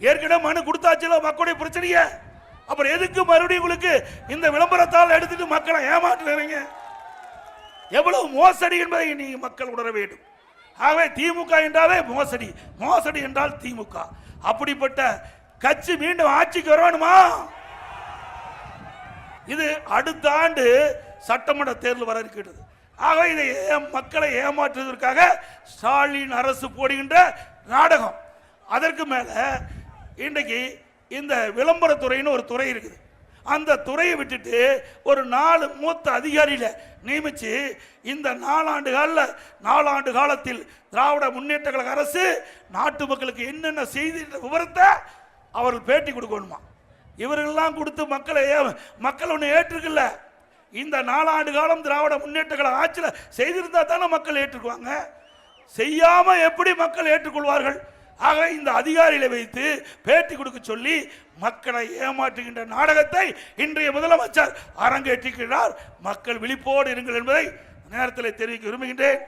ஏற்கனவே மனு கொடுத்தாச்சுல மக்களுடைய பிரச்சனைய. அப்புறம் எதுக்கு மறுபடியும் உங்களுக்கு இந்த விளம்பரத்தால் எடுத்துட்டு மக்களை ஏமாற்றுறீங்க? எவ்வளவு மோசடி என்பதை நீங்க மக்கள் உணர வேண்டும். ஆகவே திமுக என்றாலே மோசடி, மோசடி என்றால் திமுக. அப்படிப்பட்ட கட்சி மீண்டும் ஆட்சிக்கு வரணுமா? இது அடுத்த ஆண்டு சட்டமன்ற தேர்தல் வர இருக்கிறது. ஆகவே இதை மக்களை ஏமாற்றுவதற்காக ஸ்டாலின் அரசு போடுகின்ற நாடகம். அதற்கு மேல இன்றைக்கு இந்த விளம்பரத்துறைன்னு ஒரு துறை இருக்குது. அந்த துறையை விட்டுட்டு ஒரு 4 மூத்த அதிகாரியில நியமிச்சு இந்த 4 ஆண்டு காலத்தில் திராவிட முன்னேற்ற கழக அரசு நாட்டு மக்களுக்கு என்னென்ன செய்தி விவரத்தை அவர்கள் பேட்டி கொடுக்கணுமா? இவர்கள்லாம் கொடுத்து மக்கள் ஒன்று ஏற்றுக்கல. இந்த 4 ஆண்டு காலம் திராவிட முன்னேற்ற கழக ஆட்சியில் செய்திருந்தா தானே மக்கள் ஏற்றுக்குவாங்க. செய்யாம எப்படி மக்கள் ஏற்றுக்கொள்வார்கள்? ஆக இந்த அதிகாரிகளை வைத்து பேட்டி கொடுக்க சொல்லி மக்களை ஏமாற்றுகின்ற நாடகத்தை இன்றைய முதலமைச்சர் அரங்கேற்றுகிறார். மக்கள் விழிப்போடு இருங்கள் என்பதை நேரத்தில் தெரிவிக்க விரும்புகின்றேன்.